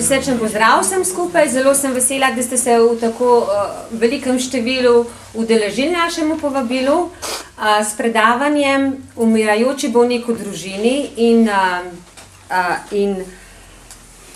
prisrčen pozdrav vsem skupaj. Zelo sem vesela, da ste se v tako velikem številu udeležili našemu povabilu s predavanjem Umirajoči bolnik v družini in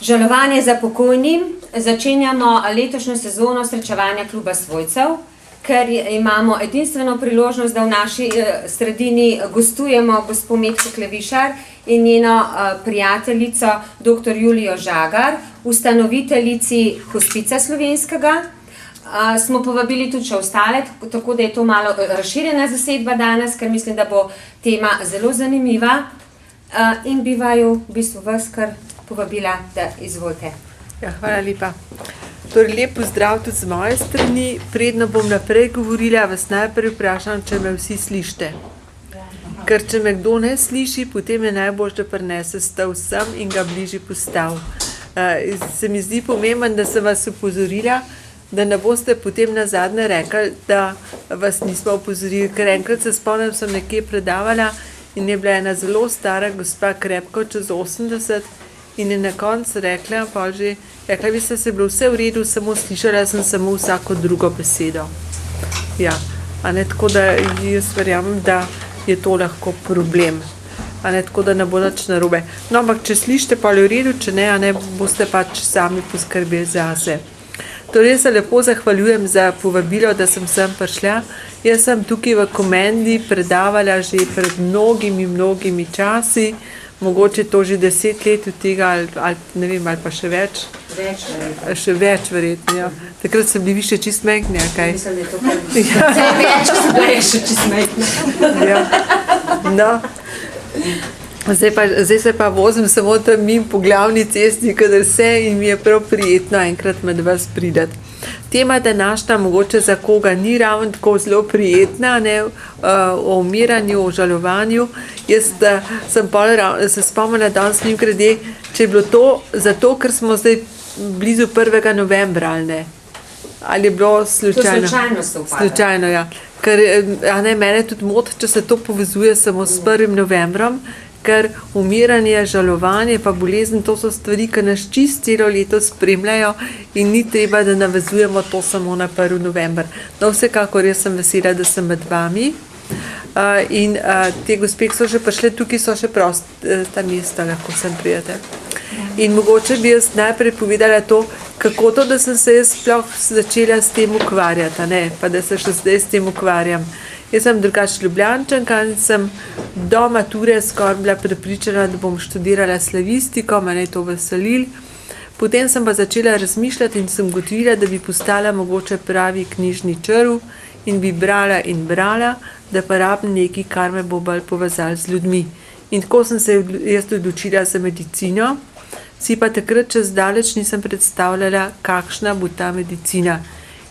žalovanje za pokojnim. Začenjamo letošnjo sezono srečevanja Kluba svojcev, ker imamo edinstveno priložnost, da v naši sredini gostujemo gospo Metko Klevišar in njeno prijateljico dr. Julijo Žagar, ustanoviteljici Hospica slovenskega. Smo povabili tudi še ostale, tako da je to malo razširjena zasedba danes, ker mislim, da bo tema zelo zanimiva in bi vaju v bistvu vas kar povabila, da izvolite. Ja, hvala lepa. Torej, lep pozdrav tudi z moje strani. Predno bom naprej govorila, vas najprej vprašam, če me vsi slišite. Ker če me kdo ne sliši, potem je najbolj, da prinese stav sem in ga bližje postav. Se mi zdi pomemben, da sem vas upozorila, da ne boste potem nazadnje rekli, da vas nismo upozorili. Ker enkrat se spomnim, sem nekje predavala in je bila ena zelo stara gospa, krepko čez 80, in je na koncu rekla, vi ste se bilo vse v redu, samo slišala sem samo vsako drugo besedo. Ja, tako da jaz verjamem, da je to lahko problem. Tako da ne bo nič narobe. No, ampak če slišite, pa je v redu, če ne, boste pač sami poskrbeli zase. Torej, se lepo zahvaljujem za povabilo, da sem sem prišla. Jaz sem tukaj v Komendi predavala že pred mnogimi časi, mogoče to že 10 let od tega, ali ne vem, ali pa še več. Še več verjetno, ja. Takrat so bili vi še čist majhni, kaj? Mislim, da je to kar več, ko so bili še čist majhni. Ja. No. Zdaj se pa vozim samo tam mimo po glavni cesti, kadar se in mi je prav prijetno enkrat med vas prideti. Tema današnja mogoče za koga ni ravno tako zelo prijetna, o umiranju, o žalovanju. Jaz sem se spomnila danes njim grede, če je bilo to zato, ker smo zdaj blizu 1. novembra, ali ne? Ali je bilo slučajno? To slučajno se upada. Slučajno, ja. Ker mene tudi moti, če se to povezuje samo s 1. novembrom, ker umiranje, žalovanje pa bolezen, to so stvari, ki nas čisto celo leto spremljajo in ni treba, da navezujemo to samo na 1. november. No, vsekakor jaz sem vesela, da sem med vami in te gospe, ki so že prišle, tukaj so še ta mesta, lahko sem prijete. In mogoče bi jaz najprej povedala to, kako to, da sem se jaz sploh začela s tem ukvarjati, pa da se še zdaj s tem ukvarjam. Jaz sem drugače Ljubljančanka in sem do mature skoraj bila prepričana, da bom študirala slavistiko, me je to veselilo. Potem sem pa začela razmišljati in sem ugotovila, da bi postala mogoče pravi knjižni črv in bi brala in brala, da pa rabim nekaj, kar me bo bolj povezalo z ljudmi. In tako sem se jaz odločila za medicino, si pa takrat čez daleč nisem predstavljala, kakšna bo ta medicina.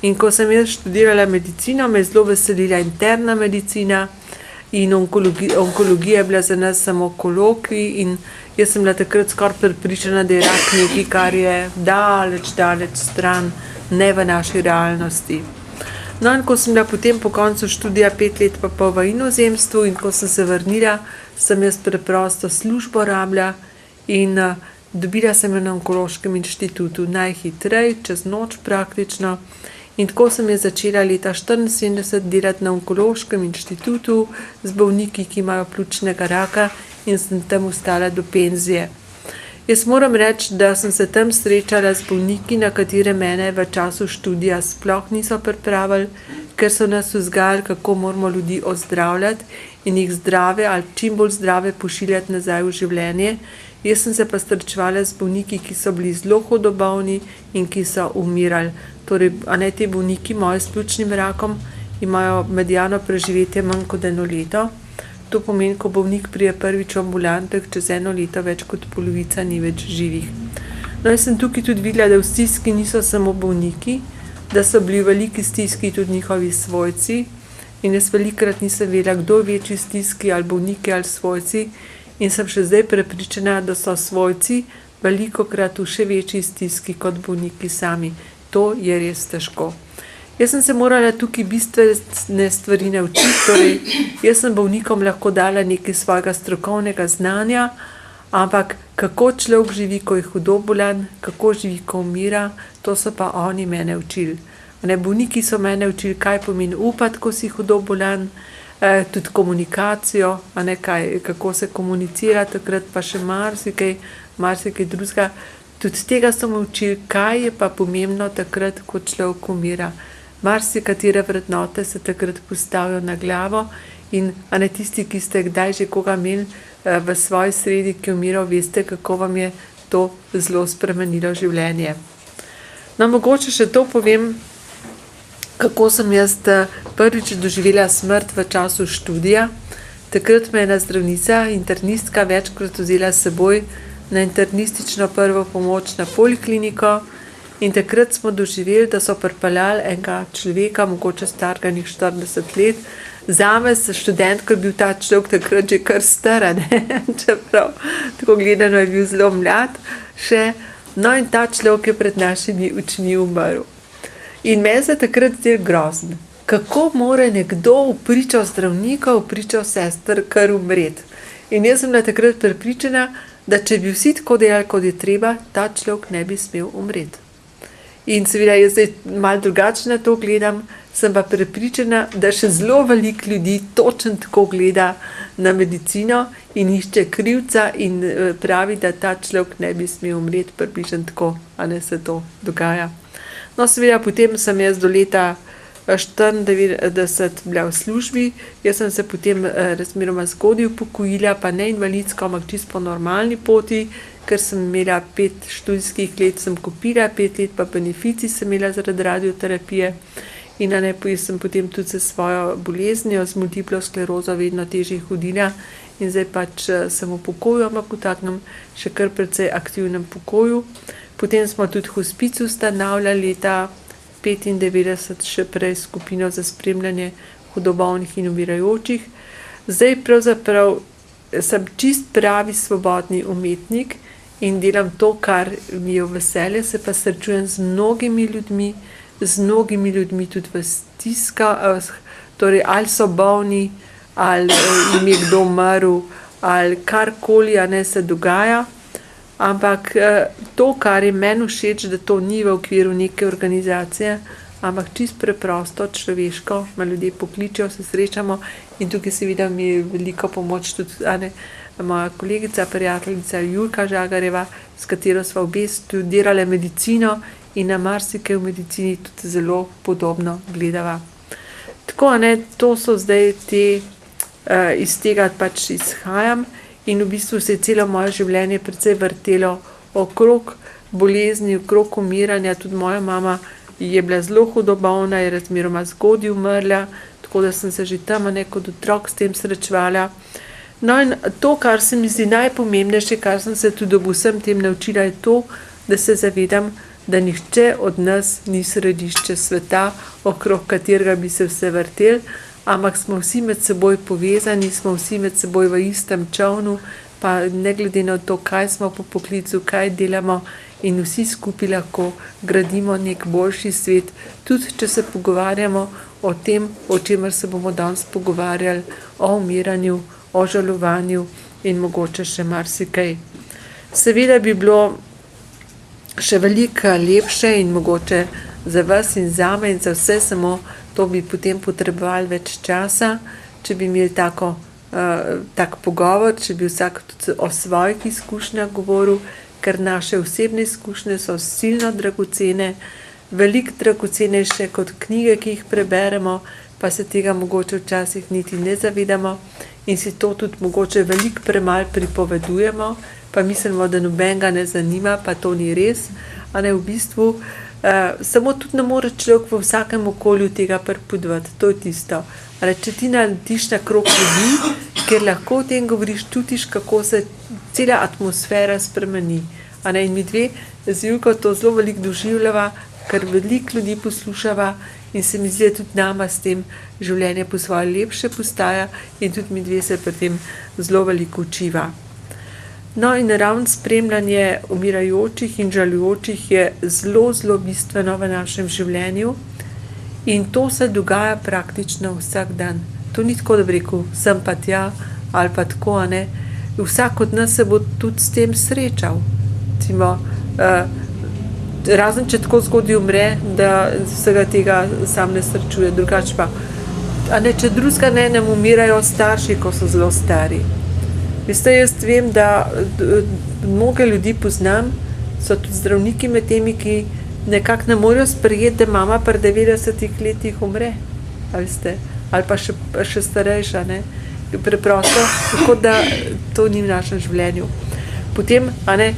In ko sem jaz študirala medicino, me je zelo veselila interna medicina in onkologija je bila za nas samo kolokvij in jaz sem bila takrat skoraj prepričana, da je rak nekaj, kar je daleč stran, ne v naši realnosti. No in ko sem bila potem po koncu študija 5 let pa pol v inozemstvu in ko sem se vrnila, sem jaz preprosto službo rabila in dobila sem jo na Onkološkem inštitutu najhitreje, čez noč praktično. In tako sem je začela leta 1974 delati na Onkološkem inštitutu z bolniki, ki imajo pljučnega raka in sem tam ostala do penzije. Jaz moram reči, da sem se tam srečala z bolniki, na katere mene v času študija sploh niso pripravili, ker so nas vzgajali, kako moramo ljudi ozdravljati in jih zdrave ali čim bolj zdrave pošiljati nazaj v življenje. Jaz sem se pa srečevala z bolniki, ki so bili zelo hudobolni in ki so umirali. Torej, te bolniki moji s pljučnim rakom imajo mediano preživetje manj kot 1 leto. To pomeni, ko bolnik prije prvič v ambulanto, čez 1 leto več kot polovica ni več živih. No, jaz sem tukaj tudi videla, da v stiski niso samo bolniki, da so bili v veliki stiski tudi njihovi svojci in jaz velikokrat nisem vedela, kdo je večji stiski, ali bolniki ali svojci in sem še zdaj prepričana, da so svojci velikokrat v še večji stiski kot bolniki sami. To je res težko. Jaz sem se morala tukaj bistvene stvari naučiti, torej jaz sem bolnikom lahko dala nekaj svojega strokovnega znanja, ampak kako človek živi, ko je hudo bolan, kako živi, ko umira, to so pa oni mene učili. Bolniki so mene učili, kaj pomeni upati, ko si hudo bolan, tudi komunikacijo, kako se komunicira takrat, pa še marsikaj drugega. Tudi tega so me učili, kaj je pa pomembno takrat, ko človek umira. Marsikatere vrednote se takrat postavijo na glavo in tisti, ki ste kdaj že koga imeli v svoji sredi, ki je umiral, veste, kako vam je to zelo spremenilo življenje. No, mogoče še to povem, kako sem jaz prvič doživela smrt v času študija. Takrat me je ena zdravnica, internistka, večkrat vzela s seboj na internistično prvo pomoč na polikliniko in takrat smo doživeli, da so pripeljali enega človeka, mogoče starega 40 let. Zame, študentko, je bil ta človek takrat že kar star, čeprav tako gledano je bil zelo mlad še. No in ta človek je pred našimi očmi umrl. In meni se takrat zdel grozen. Kako more nekdo vpričal zdravnika, vpričal sester kar umret? In jaz sem bila takrat prepričana, da če bi vsi tako delali, kot je treba, ta človek ne bi smel umreti. In seveda jaz zdaj malo drugače na to gledam, sem pa prepričana, da še zelo veliko ljudi točno tako gleda na medicino in išče krivca in pravi, da ta človek ne bi smel umreti, približno tako, se to dogaja. No, seveda potem sem jaz do leta 1994 bila v službi, jaz sem se potem razmeroma zgodaj upokojila, pa ne invalidsko, ampak čisto po normalni poti, ker sem imela 5 študijskih let, sem kupila 5 let, pa beneficij sem imela zaradi radioterapije in sem potem tudi se svojo boleznijo, z multiplo sklerozo vedno težje hodila in zdaj pač sem v pokoju, ampak v takem še kar precej aktivnem pokoju. Potem smo tudi hospic ustanavljali leta 1995, še prej skupino za spremljanje hudobolnih in umirajočih. Zdaj pravzaprav sem čist pravi svobodni umetnik in delam to, kar mi je v veselje, se pa srečujem z mnogimi ljudmi tudi v stiskah, torej ali so bolni, ali jim je kdo umrl, ali karkoli se dogaja. Ampak to, kar je meni všeč, da to ni v okviru neke organizacije, ampak čisto preprosto, človeško, me ljudje pokličejo, se srečamo in tukaj seveda mi je veliko pomoč tudi moja kolegica, prijateljica Julka Žagarjeva, s katero sva obe študirale medicino in na marsikaj v medicini tudi zelo podobno gledava. Tako, to so zdaj iz tega pač izhajam. In v bistvu se je celo moje življenje precej vrtelo okrog bolezni, okrog umiranja. Tudi moja mama je bila zelo hudo bolna, je razmeroma zgodaj umrla, tako da sem se že tam kot otrok s tem srečevala. No in to, kar se mi zdi najpomembnejše, kar sem se tudi ob vsem tem naučila, je to, da se zavedam, da nihče od nas ni središče sveta, okrog katerega bi se vse vrtel, ampak smo vsi med seboj povezani, smo vsi med seboj v istem čovnu, pa ne glede na to, kaj smo po poklicu, kaj delamo in vsi skupaj lahko gradimo nek boljši svet, tudi če se pogovarjamo o tem, o čemer se bomo danes pogovarjali, o umiranju, o žalovanju in mogoče še marsikaj. Seveda bi bilo še veliko lepše in mogoče za vas in zame in za vse, samo to bi potem potrebovali več časa, če bi imeli tak pogovor, če bi vsak tudi o svojih izkušnjah govoril, ker naše osebne izkušnje so silno dragocene, veliko dragocenejše kot knjige, ki jih preberemo, pa se tega mogoče včasih niti ne zavedamo in si to tudi mogoče veliko premalo pripovedujemo, pa mislimo, da nobenega ne zanima, pa to ni res, v bistvu samo tudi ne more človek v vsakem okolju tega pripovedovati, to je tisto. Če ti naletiš na krog ljudi, ker lahko o tem govoriš, čutiš, kako se cela atmosfera spremeni. In mi dve z Julko to zelo veliko doživljava, ker veliko ljudi poslušava in se mi zdi, da tudi nama s tem življenje po svoje lepše postaja in tudi mi dve se pri tem zelo veliko učiva. No in ravno spremljanje umirajočih in žalujočih je zelo, zelo bistveno v našem življenju in to se dogaja praktično vsak dan. To ni tako, da bi rekel, sem pa tja ali pa tako, vsak od nas se bo tudi s tem srečal. Recimo, razen če tako zgodaj umre, da vsega tega sam ne srečuje, drugače pa. A ne, če drugega ne, nam umirajo starši, ko so zelo stari. Veste, jaz vem, da mnoge ljudi poznam, so tudi zdravniki med temi, ki nekako ne morejo sprejeti, da mama pri 90 letih umre. Veste, ali pa še starejša, ne. Preprosto, tako da to ni v našem življenju. Potem, a ne,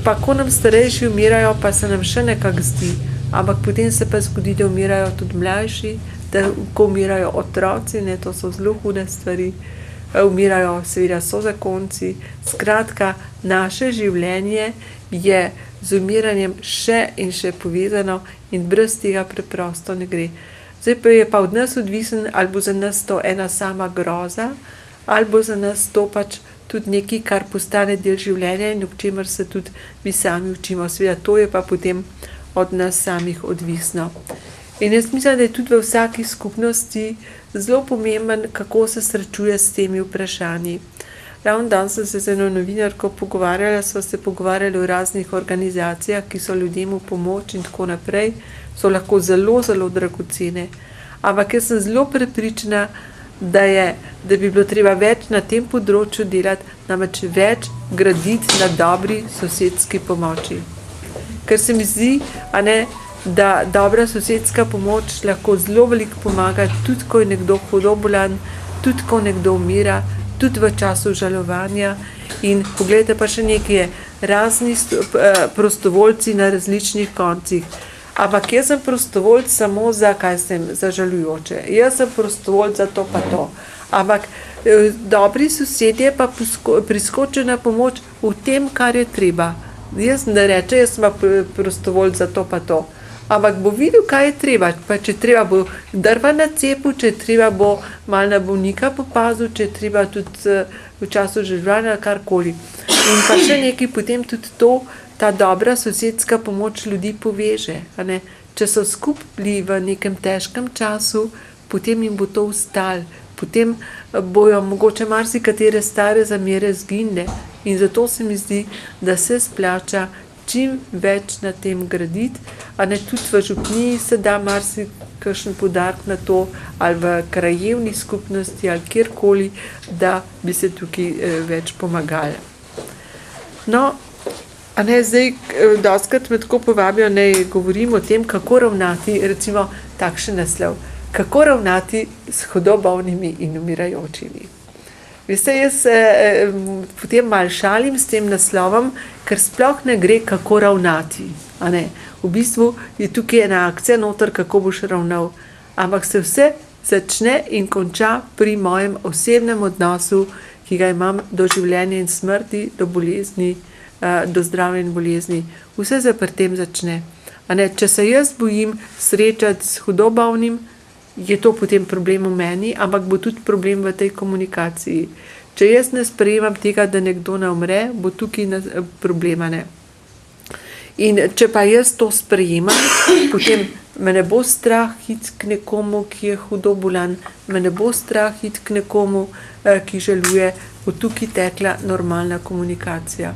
pa ko nam starejši umirajo, pa se nam še nekako zdi, ampak potem se pa zgodi, da umirajo tudi mlajši, da ko umirajo otroci, ne, to so zelo hude stvari, umirajo seveda sozakonci. Skratka, naše življenje je z umiranjem še in še povezano in brez tega preprosto ne gre. Zdaj pa je pa od nas odvisen, ali bo za nas to ena sama groza, ali bo za nas to pač tudi nekaj, kar postane del življenja in ob čemer se tudi mi sami učimo. Seveda, to je pa potem od nas samih odvisno. In jaz mislim, da je tudi v vsaki skupnosti zelo pomemben, kako se srečuje s temi vprašanji. Ravno danes sem se z eno novinarko pogovarjala, sva se pogovarjali o raznih organizacijah, ki so ljudem v pomoč in tako naprej, so lahko zelo, zelo dragocene. Ampak jaz sem zelo prepričana, da bi bilo treba več na tem področju delati, namreč več graditi na dobri sosedski pomoči. Ker se mi zdi, a ne, da dobra sosedska pomoč lahko zelo veliko pomaga, tudi ko je nekdo hudo bolan, tudi ko nekdo umira, tudi v času žalovanja. In pogledajte pa še nekaj, razni prostovoljci na različnih koncih. Ampak jaz sem prostovoljc samo za, za žalujoče. Jaz sem prostovoljc za to pa to. Ampak dobri sosedje pa priskočijo na pomoč v tem, kar je treba. Jaz ne reče, jaz sem prostovoljc za to pa to. Ampak bo videl, kaj je treba. Pa če treba bo drva na cepu, če treba bo malo na bolnika popazil, če treba tudi v času žalovanja karkoli. In pa še nekaj, potem tudi to, ta dobra sosedska pomoč ljudi poveže. A ne? Če so skupili v nekem težkem času, potem jim bo to ostalo. Potem bojo mogoče marsikatere stare zamere zginile. In zato se mi zdi, da se splača čim več na tem graditi, a ne tudi v župniji se da marsikakšen poudarek na to, ali v krajevni skupnosti, ali kjerkoli, da bi se tukaj več pomagali. No, a ne, zdaj, dostikrat me tako povabijo, ne govorim o tem, kako ravnati, recimo takšen naslov, kako ravnati s hudo bolnimi in umirajočimi. Veste, jaz potem malo šalim s tem naslovom, ker sploh ne gre, kako ravnati. A ne? V bistvu je tukaj ena akcija noter, kako boš ravnal. Ampak se vse začne in konča pri mojem osebnem odnosu, ki ga imam do življenja in smrti, do bolezni, do zdravja in bolezni. Vse se pri tem začne. A ne? Če se jaz bojim srečati s hudo bolnim, je to potem problem v meni, ampak bo tudi problem v tej komunikaciji. Če jaz ne sprejemam tega, da nekdo ne umre, bo tukaj problema ne. In če pa jaz to sprejemam, potem me ne bo strah iti k nekomu, ki je hudo bolan, me ne bo strah iti k nekomu, ki žaluje, bo tukaj tekla normalna komunikacija.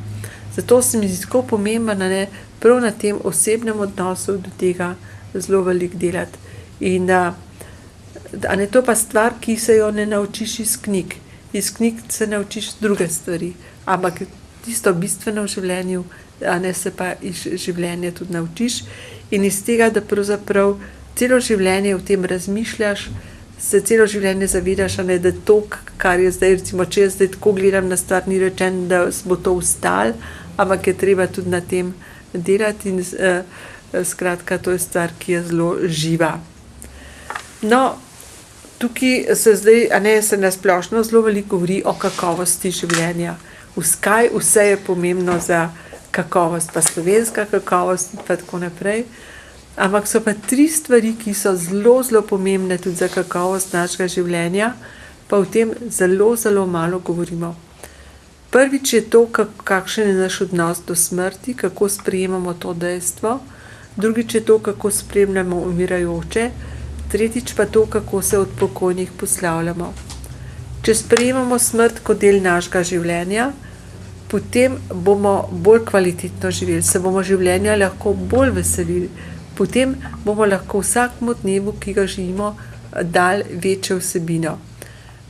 Zato se mi zdi tako pomembno, ne, prav na tem osebnem odnosu do tega zelo veliko delati. In a ne, to pa stvar, ki se jo ne naučiš iz knjig. Iz knjig se naučiš druge stvari, ampak tisto bistveno v življenju, a ne, se pa iz življenja tudi naučiš. In iz tega, da pravzaprav celo življenje o tem razmišljaš, se celo življenje zavedaš, a ne, da to, kar je zdaj, recimo, če jaz zdaj tako gledam na stvar, ni rečeno, da bo to ostalo, ampak je treba tudi na tem delati in skratka, to je stvar, ki je zelo živa. No, tukaj se zdaj, a ne, se nasplošno zelo veliko govori o kakovosti življenja. Kaj vse je pomembno za kakovost, pa slovenska kakovost in pa tako naprej. Ampak so pa 3 stvari, ki so zelo, zelo pomembne tudi za kakovost našega življenja, pa o tem zelo, zelo malo govorimo. Prvič je to, kakšen je naš odnos do smrti, kako sprejemamo to dejstvo. Drugič je to, kako spremljamo umirajoče. Tretjič pa to, kako se od pokojnih poslavljamo. če sprejemamo smrt kot del našega življenja, potem bomo bolj kvalitetno živeli, se bomo življenja lahko bolj veselili, potem bomo lahko vsakemu dnevu, ki ga živimo, dali večjo vsebino.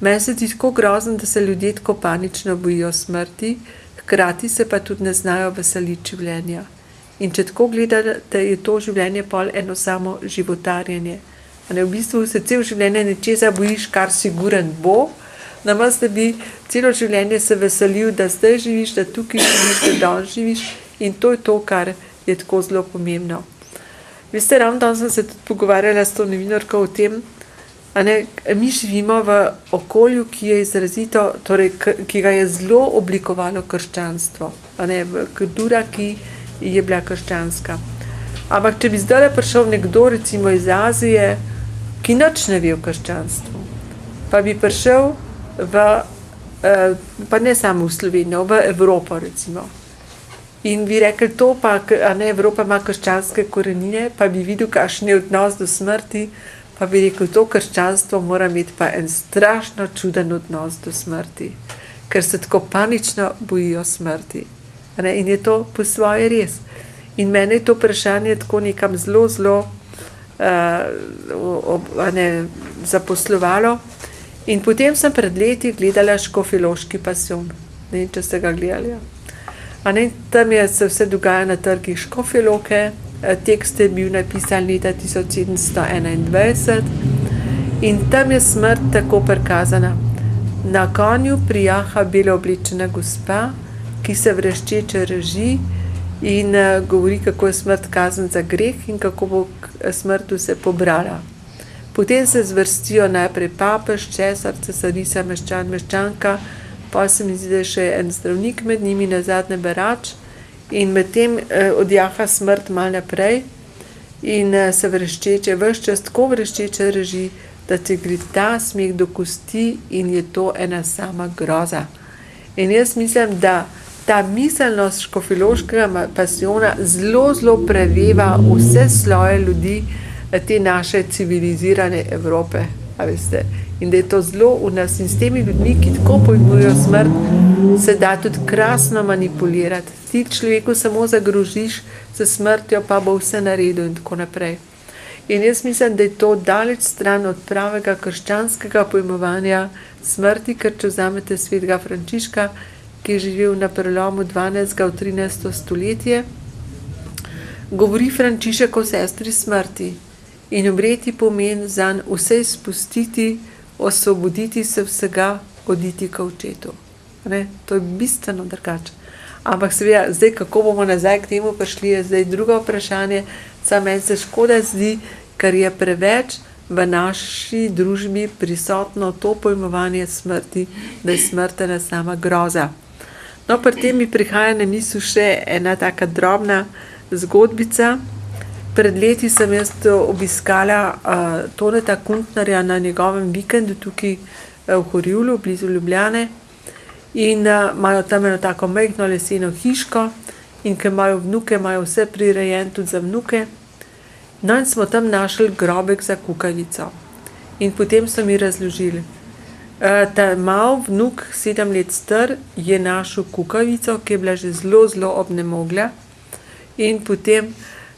Meni se zdi tako grozno, da se ljudje tako panično bojijo smrti, hkrati se pa tudi ne znajo veseliti življenja. In če tako gledate, je to življenje pol eno samo životarjenje. V bistvu se cel življenje nečesa bojiš, kar siguren bo, namesto da bi celo življenje se veselil, da zdaj živiš, da tukaj živiš, da danes živiš, in to je to, kar je tako zelo pomembno. Veste, ravno danes sem se tudi pogovarjala s to novinarko o tem, mi živimo v okolju, ki je izrazito, torej, ki ga je zelo oblikovalo krščanstvo, kultura, ki je bila krščanska. Ampak če bi zdaj prišel nekdo, recimo iz Azije, ki nič ne ve o krščanstvu, pa bi prišel pa ne samo v Slovenijo, v Evropo recimo, in bi rekli to, pa Evropa ima krščanske korenine, pa bi videl, kakšen je odnos do smrti, pa bi rekel, to krščanstvo mora imeti pa en strašno čuden odnos do smrti, ker se tako panično bojijo smrti. In je to po svoje res. In mene je to vprašanje tako nekam zelo zaposlovalo. In potem sem pred leti gledala Škofjeloški pasijon. Ne vem, če ste ga gledali. Tam se vse dogaja na trgih Škofje Loke. Tekst je bil napisan leta 1721 in tam je smrt tako prikazana. Na konju prijaha belo oblečena gospa, ki se vreščeče reži in govori, kako je smrt kazen za greh in kako bo smrt vse pobrala. Potem se zvrstijo najprej papež, cesar, cesarica, meščan, meščanka, pa se mi zdi, da je še en zdravnik med njimi, nazadnje berač, in medtem odjaha smrt malo naprej in se vreščeče, ves čas tako vreščeče reži, da ti gre ta smeh do kosti in je to ena sama groza. In jaz mislim, da ta miselnost škofjeloškega pasijona zelo preveva vse sloje ljudi te naše civilizirane Evrope, a veste. In da je to zelo v nas in s temi ljudmi, ki tako pojmujejo smrt, se da tudi krasno manipulirati. Ti človeku samo zagrožiš za smrtjo, pa bo vse naredil in tako naprej. In jaz mislim, da je to daleč stran od pravega krščanskega pojmovanja smrti, ker če vzamete svetega Frančiška, ki je živel na prelomu 12. v 13. stoletje, govori Frančišek o sestri smrti. In umreti pomeni zanj vse izpustiti, osvoboditi se vsega, oditi k očetu. To je bistveno drugače. Ampak seveda, zdaj kako bomo nazaj k temu prišli, je zdaj drugo vprašanje. Samo meni se škoda zdi, ker je preveč v naši družbi prisotno to pojmovanje smrti, da je smrt ena sama groza. No, pri tem mi prihaja na misel še ena taka drobna zgodbica. Pred leti sem jaz obiskala Toneta Kuntnerja na njegovem vikendu tukaj v Horjulu, blizu Ljubljane. In imajo tam eno tako majhno leseno hiško in ker imajo vnuke, imajo vse prirejeno tudi za vnuke. No in smo tam našli grobek za kukavico. In potem so mi razložili. Ta mal vnuk, 7 let star, je našel kukavico, ki je bila že zelo obnemogla. In potem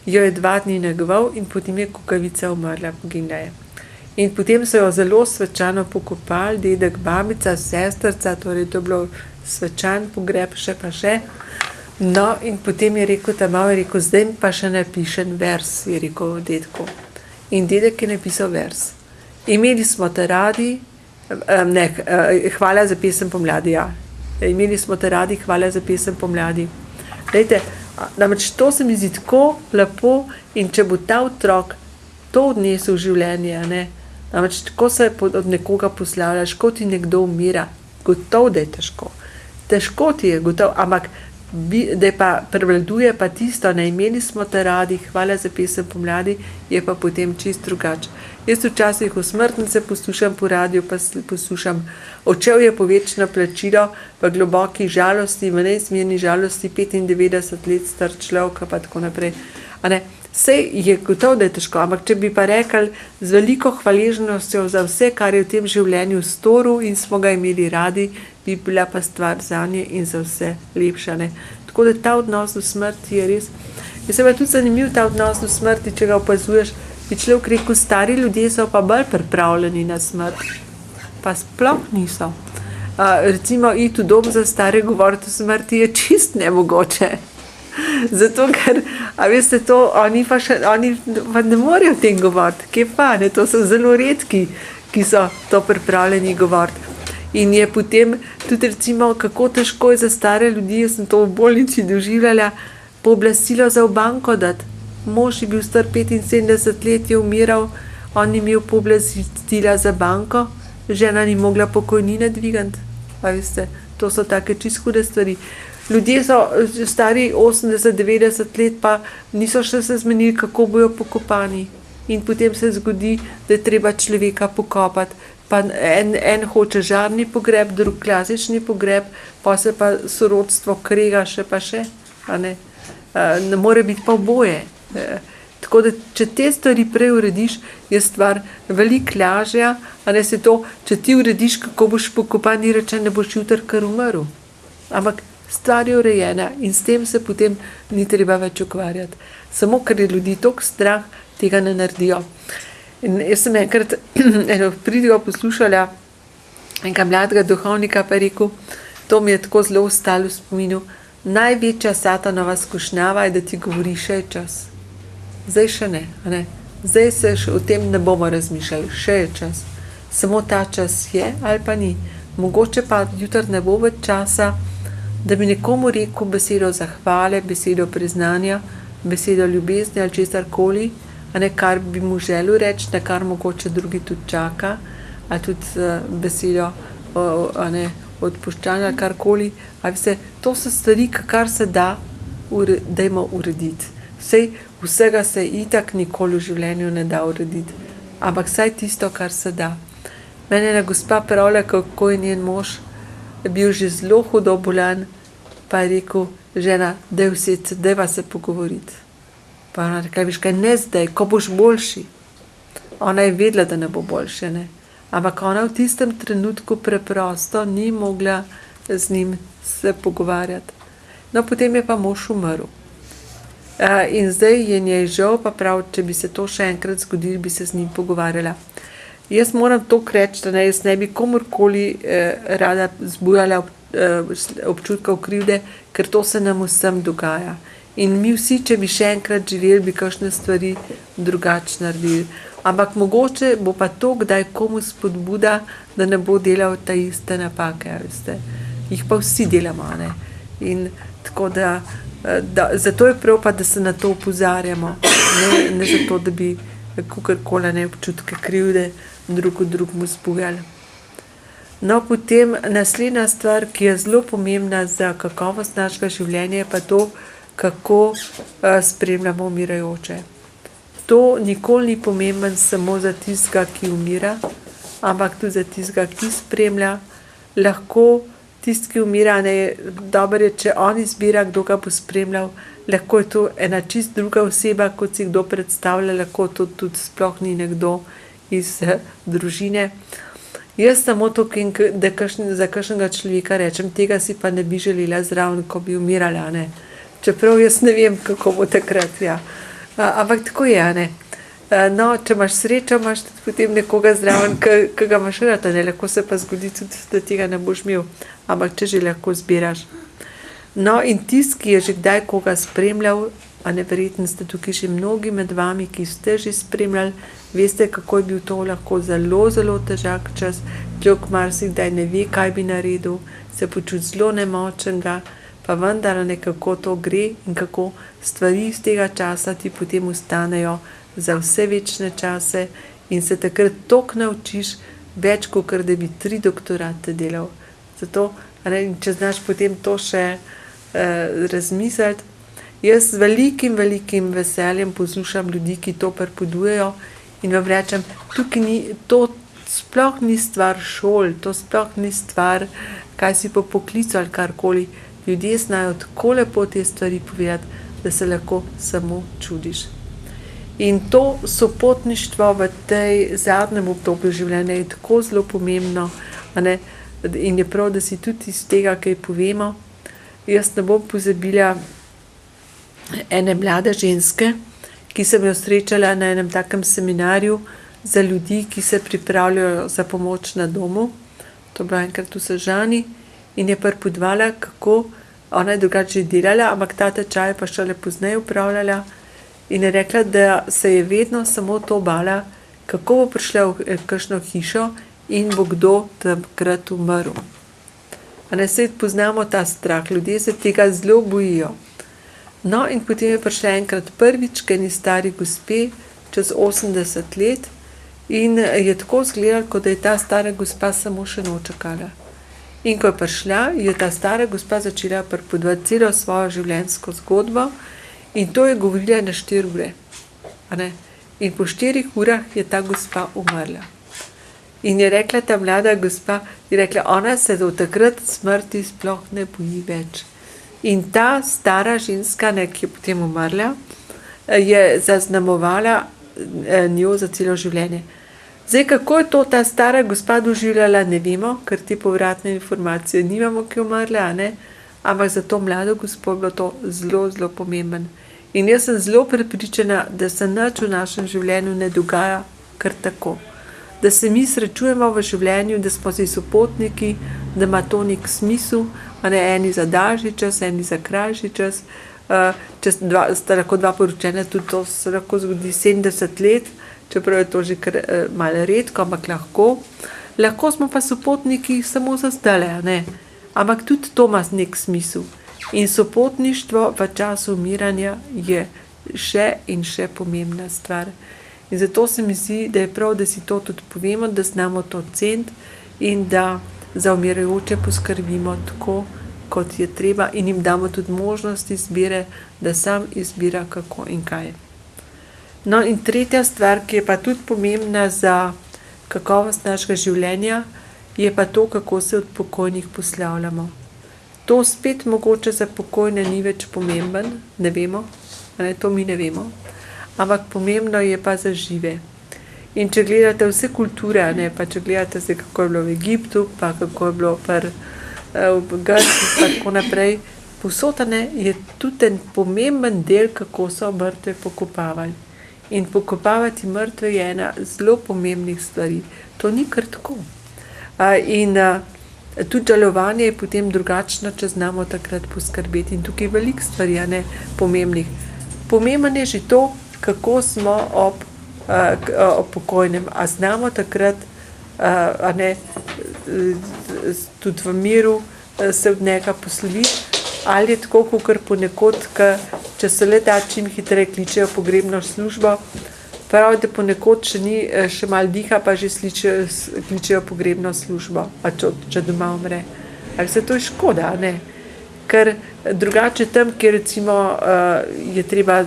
jo je 2 dni negoval in potem je kukavica umrla, poginila je. In potem so jo zelo svečano pokopali, dedek, babica, sestrca, torej to je bilo svečan pogreb še pa še. No in potem je rekel ta mal, je rekel, zdaj pa še napišem vers, je rekel dedku. In dedek je napisal vers. Imeli smo te radi, hvala za pesem pomladi, ja. Imeli smo te radi, hvala za pesem pomladi. Dajte, namreč to se mi zdi tako lepo in če bo ta otrok to odnesel v življenje, namreč tako se od nekoga poslavljaš, ko ti nekdo umira, gotovo, da je težko. Težko ti je, gotovo, ampak da pa prevladuje pa tisto, imeli smo te radi, hvala za pesem pomladi, je pa potem čist drugače. Jaz včasih v smrtnice poslušam po radiju, pa poslušam Odšel je po večno plačilo, v globoki žalosti, v neizmerni žalosti, 95 let star človek, pa tako naprej. Sej je gotovo, da je težko, ampak če bi pa rekli z veliko hvaležnostjo za vse, kar je v tem življenju storil in smo ga imeli radi, bi bila pa stvar zanje in za vse lepša. Ne? Tako da ta odnos do smrti je res. Je se pa tudi zanimiv ta odnos do smrti, če ga opazuješ, bi človek rekel, stari ljudje so pa bolj pripravljeni na smrt. Pa sploh niso. Recimo iti v dom za stare govoriti o smrti je čist nemogoče. Zato, ker, a veste to, oni pa ne morejo o tem govoriti. Kje pa, ne? To so zelo redki, ki so to pripravljeni govoriti. In je potem tudi recimo, kako težko je za stare ljudi, jaz sem to v bolnici doživljala, pooblastilo za v banko dati. Mož je bil star 75 let, je umiral, on ni imel pooblastila za banko, žena ni mogla pokojnine dvigati. A veste, to so take čisto hude stvari. Ljudje so stari 80-90 let, pa niso še se zmenili, kako bojo pokopani. In potem se zgodi, da je treba človeka pokopati. Pa en hoče žarni pogreb, drug klasični pogreb, pa se pa sorodstvo krega še pa še. Ne more biti pa oboje. Tako da, če te stvari prej urediš, je stvar veliko lažja, a ne se to, če ti urediš, kako boš pokopan, ni reče, ne boš jutri kar umrl. Ampak stvar je urejena in s tem se potem ni treba več ukvarjati. Samo, ker je ljudi toliko strah, tega ne naredijo. In jaz sem enkrat eno pridigo poslušala enega mladega duhovnika, pa je rekel, to mi je tako zelo ostalo v spominu, največja satanova skušnjava je, da ti govori, še je čas. Zdaj še ne, a ne? Zdaj se še o tem ne bomo razmišljali, še je čas. Samo ta čas je ali pa ni. Mogoče pa jutri ne bo več časa, da bi nekomu rekel besedo zahvale, besedo priznanja, besedo ljubezni ali česarkoli, a ne kar bi mu želel reči, na kar mogoče drugi tudi čaka, a tudi besedo odpuščanja ali karkoli. A vse, to so stvari, kar se da, dajmo urediti. Vsega se itak nikoli v življenju ne da urediti, ampak saj tisto, kar se da. Mene je ena gospa pravila, kako je njen mož bil že zelo hudo bolan, pa je rekel, žena, dajva se pogovoriti. Pa ona rekla, veš kaj, ne zdaj, ko boš boljši. Ona je vedela, da ne bo boljše, ne. Ampak ona v tistem trenutku preprosto ni mogla z njim se pogovarjati. No, potem je pa mož umrl. In zdaj je njej žal, pa prav, če bi se to še enkrat zgodilo, bi se z njim pogovarjala. Jaz moram to reči, da jaz ne bi komorkoli rada zbujala občutkov krivde, ker to se nam vsem dogaja. In mi vsi, če bi še enkrat živeli, bi kakšne stvari drugače naredili. Ampak mogoče bo pa to kdaj komu spodbuda, da ne bo delal ta iste napake, veste. Jih pa vsi delamo, ne. In tako da zato je prav pa, da se na to opozarjamo. Ne zato, da bi kakorkoli občutke krivde drugmu zbujali. No, potem naslednja stvar, ki je zelo pomembna za kakovost našega življenja, je pa to, kako spremljamo umirajoče. To nikoli ni pomemben samo za tistega, ki umira, ampak tudi za tistega, ki spremlja. Lahko tisti, ki umira, dobro je, če on izbira, kdo ga bo spremljal, lahko je to ena čist druga oseba, kot si kdo predstavlja, lahko to tudi sploh ni nekdo iz družine. Jaz samo to, da za kakšnega človeka rečem, tega si pa ne bi želela zraven, ko bi umirala, ne. Čeprav jaz ne vem, kako bo takrat, ja. Ampak tako je, ne. No, če imaš srečo, imaš tudi potem nekoga zraven, ki ga imaš rad, ne. Lahko se pa zgodi tudi, da tega ne boš imel, ampak če že lahko zbiraš. No, in tisti, ki je že kdaj koga spremljal, a neverjetno ste tukaj že mnogi med vami, ki ste že spremljali, veste, kako je bil to lahko zelo, zelo težak čas, človek marsikdaj ne ve, kaj bi naredil, se počuti zelo nemočnega, pa vendar nekako to gre in kako stvari iz tega časa ti potem ostanejo za vse večne čase in se takrat toliko naučiš, več kot da bi 3 doktorate delal. Zato, če znaš potem to še razmisliti, jaz z velikim veseljem poslušam ljudi, ki to prepovedujejo in vam rečem, to sploh ni stvar šol, to sploh ni stvar, kaj si po poklicu ali karkoli. Ljudje znajo tako lepo te stvari povedati, da se lahko samo čudiš. In to sopotništvo v tej zadnjem obdobju življenja je tako zelo pomembno, a ne? In je prav, da si tudi iz tega kaj povemo. Jaz ne bom pozabila ene mlade ženske, ki sem jo srečala na enem takem seminarju za ljudi, ki se pripravljajo za pomoč na domu. To je bilo enkrat v Sežani in je pripovedovala, kako ona je drugače delala, ampak ta tečaj pa šele pozneje upravljala in je rekla, da se je vedno samo to bala, kako bo prišla v kakšno hišo in bo kdo takrat umrl. A ne, saj poznamo ta strah, ljudje se tega zelo bojijo. No, in potem je prišla enkrat prvič k eni stari gospe, čez 80 let, in je tako izgledalo, kot da je ta stara gospa samo še noč čakala. In ko je prišla, je ta stara gospa začela pripovedovati celo svojo življenjsko zgodbo in to je govorila na 4 ure. A ne? In po 4 urah je ta gospa umrla. In je rekla ta mlada gospa, je rekla, ona se do takrat smrti sploh ne boji več. In ta stara ženska, ne, ki je potem umrla, je zaznamovala njo za celo življenje. Zdaj, kako je to ta stara gospa doživljala, ne vemo, ker te povratne informacije nimamo, ki je umrla, ne? Ampak za to mlado gospo je bilo to zelo, zelo pomemben. In jaz sem zelo prepričana, da se nič v našem življenju ne dogaja kar tako. Da se mi srečujemo v življenju, da smo si sopotniki, da ima to nek smisel, a ne eni za daljši čas, eni za krajši čas. Če sta lahko dva poročena, tudi to se lahko zgodi 70 let, čeprav je to že kar malo redko, ampak lahko. Lahko smo pa sopotniki samo za zdajle, ne? Ampak tudi to ima nek smisel. In sopotništvo v času umiranja je še in še pomembna stvar. In zato se mi zdi, da je prav, da si to tudi povemo, da znamo to ceniti in da za umirajoče poskrbimo tako, kot je treba in jim damo tudi možnost izbire, da sam izbira kako in kaj. No in tretja stvar, ki je pa tudi pomembna za kakovost našega življenja, je pa to, kako se od pokojnih poslavljamo. To spet mogoče za pokojne ni več pomemben, ne vemo, ne, to mi ne vemo, ampak pomembno je pa za žive. In če gledate vse kulture, ne, pa če gledate zdaj, kako je bilo v Egiptu, pa kako je bilo v Grčiji, pa tako naprej, povsod, ne, je tudi en pomemben del, kako so mrtve pokopavali. In pokopavati mrtve je ena zelo pomembnih stvari. To ni kar tako. Tudi žalovanje je potem drugačno, če znamo takrat poskrbeti. In tukaj je veliko stvari, ne, pomembnih. Pomemben je že to, kako smo ob pokojnem. A znamo takrat, a ne, tudi v miru se od njega posloviti, ali je tako, kakor ponekod, če se le da čim hitreje kličejo pogrebno službo, prav, da ponekod še malo diha, pa že kličejo pogrebno službo, če doma umre. Ali se to je škoda, ne? Ker drugače tam, kjer recimo je treba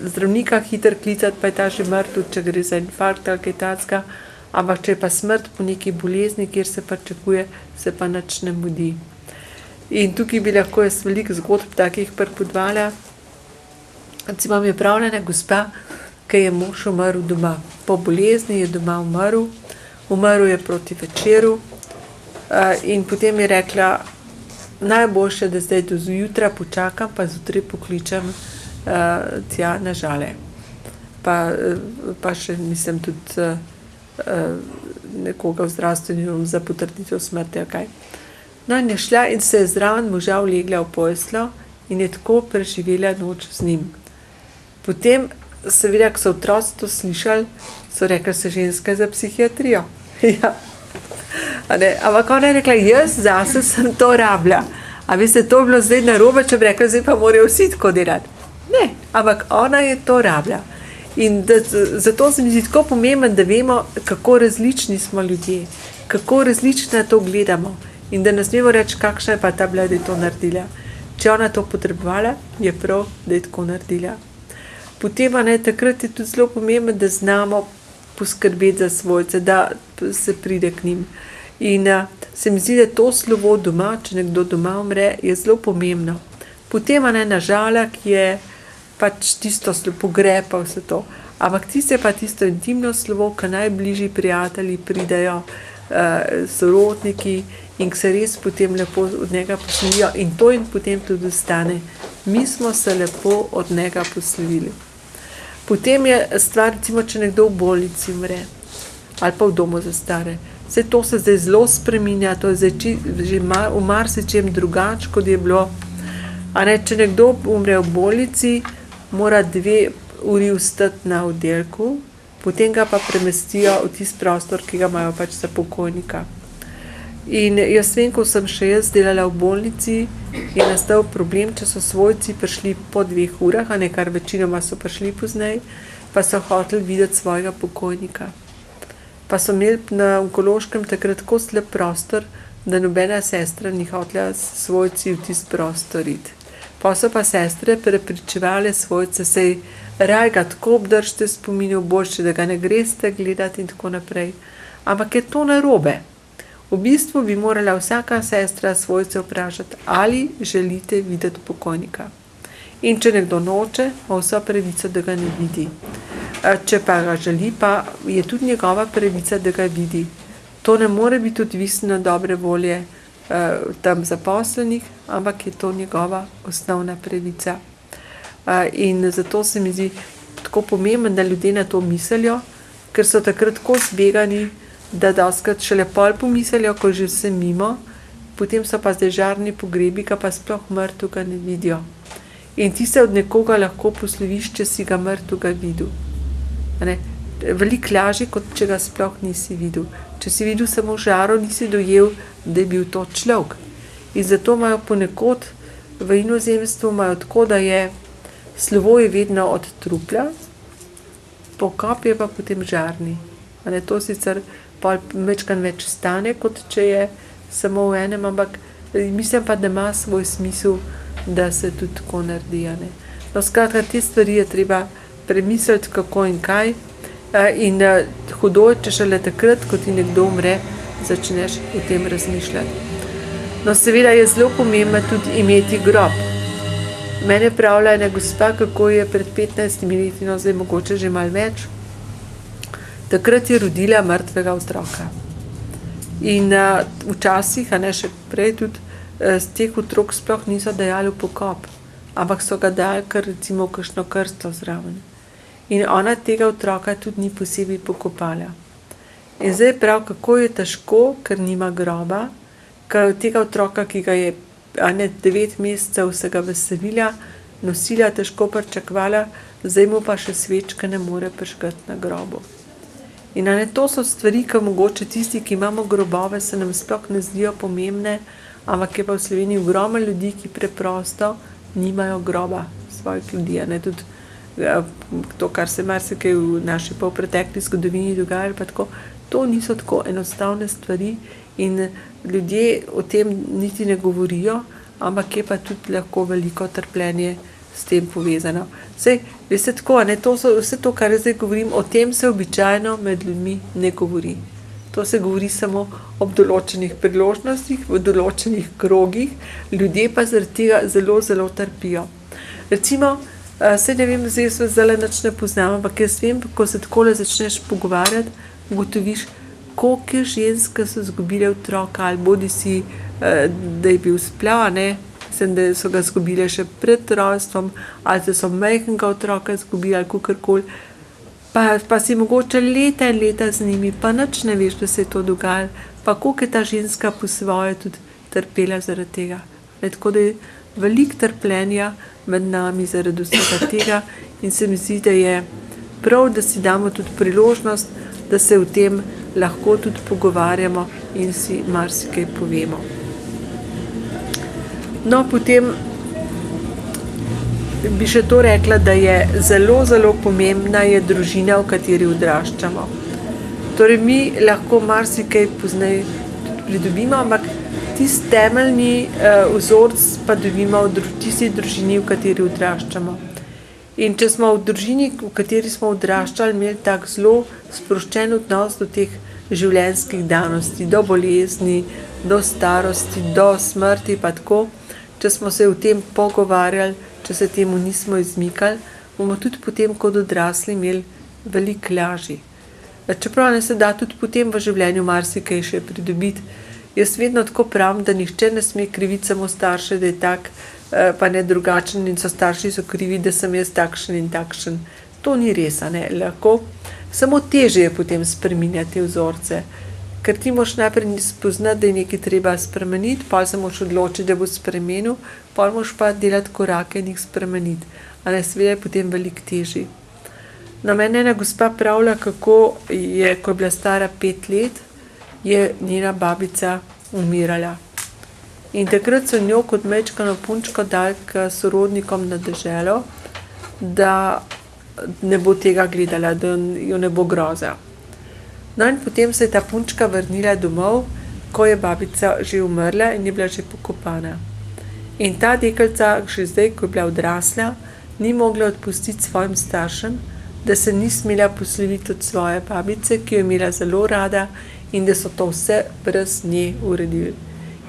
zdravnika hitro klicati, pa je ta že mrtev, če gre za infarkt ali kaj takega, ampak če je pa smrt po neki bolezni, kjer se pričakuje, se pa nič ne mudi. In tukaj bi lahko jaz veliko zgodb takih pripovedovala. Recimo mi je pravljena gospa, ki je mož umrl doma. Po bolezni je doma umrl, umrl je proti večeru in potem je rekla, najboljše, da zdaj do jutra počakam, pa zjutraj pokličem tja na Žale. Pa še mislim tudi nekoga v zdravstvenem za potrditev smrti, kaj. No in je šla in se je zraven moža ulegla v posteljo in je tako preživela noč z njim. Potem seveda, ko so otroci to slišali, so rekli, se ženska za psihiatrijo. Ja. Ampak ona je rekla, jaz zase sem to rabila. A veste, to je bilo zdaj narobe, če bi rekla, zdaj pa morajo vsi tako delati. Ne, ampak ona je to rabila. In zato se mi zdi tako pomemben, da vemo, kako različni smo ljudje, kako različno to gledamo. In da ne smemo reči, kakšna je pa ta bila, da je to naredila. Če ona to potrebovala, je prav, da je tako naredila. Potem, takrat je tudi zelo pomembno, da znamo poskrbeti za svojce, da se pride k njim. In se mi zdi, da to slovo doma, če nekdo doma umre, je zelo pomembno. Potem, na Žalah je pač tisto pogreb pa vse to. Ampak tisto je pa tisto intimno slovo, ki najbližji prijatelji pridejo, sorodniki in ki se res potem lepo od njega poslovijo in to jim potem tudi ostane. Mi smo se lepo od njega poslovili. Potem je stvar, recimo, če nekdo v bolnici umre ali pa v domu za stare. Vse to se zdaj zelo spreminja, to je zdaj že v marsičem drugače, kot je bilo. A ne, če nekdo umre v bolnici, mora 2 uri ostati na oddelku, potem ga pa premestijo v tisti prostor, ki ga imajo pač za pokojnika. In jaz vem, ko sem še jaz delala v bolnici, je nastal problem, če so svojci prišli po 2 urah, a ne, kar večinoma so prišli pozneje, pa so hoteli videti svojega pokojnika. Pa so imeli na onkološkem takrat tako slab prostor, da nobena sestra ni hotela svojci v tisti prostor iti. Pa so pa sestre prepričevale svojce, sej raj ga tako obdržite spominov, boljše, da ga ne greste gledati in tako naprej. Ampak je to narobe. V bistvu bi morala vsaka sestra svojce vprašati, ali želite videti pokojnika. In če nekdo noče, ima vso pravico, da ga ne vidi. Če pa ga želi, pa je tudi njegova pravica, da ga vidi. To ne more biti odvisno od dobre volje tam zaposlenih, ampak je to njegova osnovna pravica. In zato se mi zdi tako pomembno, da ljudje na to mislijo, ker so takrat tako zbegani, da dostikrat šele pol pomislijo, ko že vse mimo, potem so pa zdaj žarni pogrebi, ki pa sploh mrtvega ne vidijo. In ti se od nekoga lahko posloviš, če si ga mrtvega videl. Veliko lažje, kot če ga sploh nisi videl. Če si videl samo žaro, nisi dojel, da je bil to človek. In zato imajo ponekod v inozemstvu tako, da je slovo je vedno od trupla, pokop je pa potem žarni. To sicer večkrat več stane, kot če je samo v enem, ampak mislim pa, da ima svoj smisel, da se tudi tako naredi. No, skratka, te stvari je treba premisliti, kako in kaj. In hudo je, če šele takrat, ko ti nekdo umre, začneš o tem razmišljati. No, seveda je zelo pomembno tudi imeti grob. Mene pravila ena gospa, kako je pred 15 leti, no zdaj mogoče že malo več, takrat je rodila mrtvega otroka. In včasih, a ne še prej tudi, z teh otrok sploh niso dajali v pokop, ampak so ga dali kar recimo kakšno krsto zraven. In ona tega otroka tudi ni posebej pokopala. In zdaj prav, kako je težko, ker nima groba, ker tega otroka, ki ga je 9 mesecev se ga veselila, nosila, težko pričakovala, zdaj mu pa še svečke ne more prižgati na grobu. In to so stvari, ki mogoče tisti, ki imamo grobove, se nam sploh ne zdijo pomembne, ampak je pa v Sloveniji ogromno ljudi, ki preprosto nimajo groba svojih ljudi. Tudi to, kar se marsikaj v naši polpretekli zgodovini dogajalo, pa tako, to niso tako enostavne stvari in ljudje o tem niti ne govorijo, ampak je pa tudi lahko veliko trpljenje s tem povezano. Sej, veste tako, to so vse to, kar zdaj govorim, o tem se običajno med ljudmi ne govori. To se govori samo ob določenih priložnostih, v določenih krogih, ljudje pa zaradi tega zelo, zelo trpijo. Recimo, saj ne vem, zdaj se zdaj nič ne poznam, ampak jaz vem, ko se takole začneš pogovarjati, ugotoviš, koliko ženske so izgubile otroka, ali bodi si, da je bil splav, mislim, da so ga izgubile še pred rojstvom, ali da so majhnega otroka izgubili, ali kakorkoli, pa si mogoče leta in leta z njimi, pa nič ne veš, da se je to dogajalo, pa koliko je ta ženska po svoje tudi trpela zaradi tega. Tako da je veliko trpljenja med nami zaradi vsega tega in se mi zdi, da je prav, da si damo tudi priložnost, da se o tem lahko tudi pogovarjamo in si marsikaj povemo. No, potem bi še to rekla, da je zelo, zelo pomembna je družina, v kateri odraščamo. Torej, mi lahko marsikaj pozneje pridobimo, ampak tisti temeljni vzorc pa dobimo v tisti družini, v kateri odraščamo. In če smo v družini, v kateri smo odraščali, imeli tak zelo sproščen odnos do teh življenjskih danosti, do bolezni, do starosti, do smrti, pa tako, če smo se o tem pogovarjali, če se temu nismo izmikali, bomo tudi potem kot odrasli imeli veliko lažji. Čeprav ne se da tudi potem v življenju marsikaj še pridobiti. Jaz vedno tako pravim, da nihče ne sme kriviti samo starše, da je tak, pa ne drugačen in so starši so krivi, da sem jaz takšen in takšen. To ni res, a ne, lahko. Samo težje je potem spreminjati vzorce, ker ti moraš najprej spoznati, da je nekaj treba spremeniti, pa se moraš odločiti, da bo spremenil, pa moraš pa delati korake in jih spremeniti. A ne, seveda je potem veliko težji. Na mene ena gospa pravlja, kako je, ko je bila stara 5 let, je njena babica umirala. In takrat so njo kot majčkano punčko dali k sorodnikom na deželo, da ne bo tega gledala, da jo ne bo groza. No in potem se je ta punčka vrnila domov, ko je babica že umrla in je bila že pokopana. In ta deklica, še zdaj, ko je bila odrasla, ni mogla odpustiti svojim staršem, da se ni smela posloviti od svoje babice, ki jo je imela zelo rada in da so to vse brez nje uredili.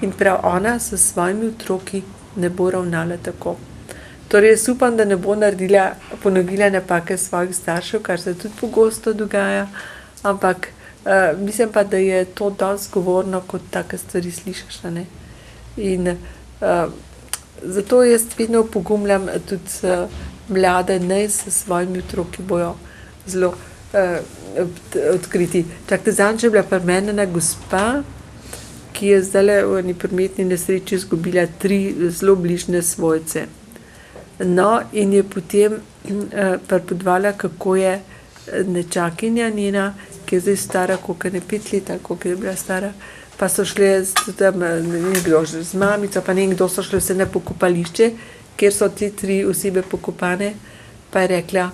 In prav ona s svojimi otroki ne bo ravnala tako. Torej, jaz upam, da ne bo ponovila napake svojih staršev, kar se tudi pogosto dogaja, ampak mislim pa, da je to dosti zgovorno, kot take stvari slišiš, ne? In zato jaz vedno pogumljam tudi mlade, naj s svojimi otroki bojo zelo odkriti. Čakajte, zadnjič je bila pri meni ena gospa, ki je zdaj v eni prometni nesreči izgubila 3 zelo bližnje svojce. No, in je potem pripovedovala, kako je nečakinja njena, ki je zdaj stara, koliko je 5 let, ali koliko je bila stara, pa so šle tam, z mamico, pa ne kdo so šle vse na pokopališče, kjer so te 3 osebe pokopane, pa je rekla,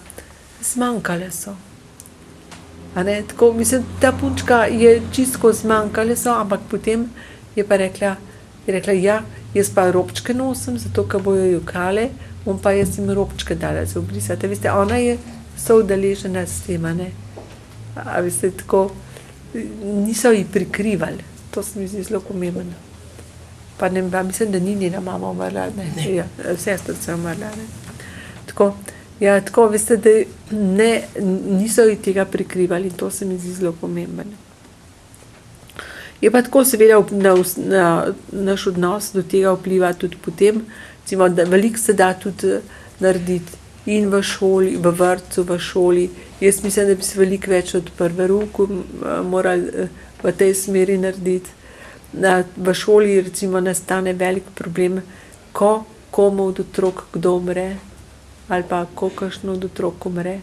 zmanjkale so. A ne, tako, mislim, ta punčka je čisto zmanjkale so, ampak potem je pa rekla, ja, jaz pa robčke nosim, zato, ker bojo jokale, on pa jaz jim robčke dala za obrisati. Veste, ona je soudeležena s tem, a ne. A veste, tako, niso ji prikrivali. To se mi zdi zelo pomembno. Pa ne, mislim, da ni njena mama umrla, ne. Ja, sestrica umrla, ne. Tako, ja, tako, veste, da niso ji tega prikrivali in to se mi zdi zelo pomembno. Je pa tako seveda na naš odnos do tega vpliva tudi potem, recimo, da veliko se da tudi narediti in v šoli, v vrtcu, v šoli. Jaz mislim, da bi se veliko več od prve roke morali v tej smeri narediti. V šoli recimo nastane velik problem, ko komu od otrok kdo umre, ali pa ko kakšno od otrok umre.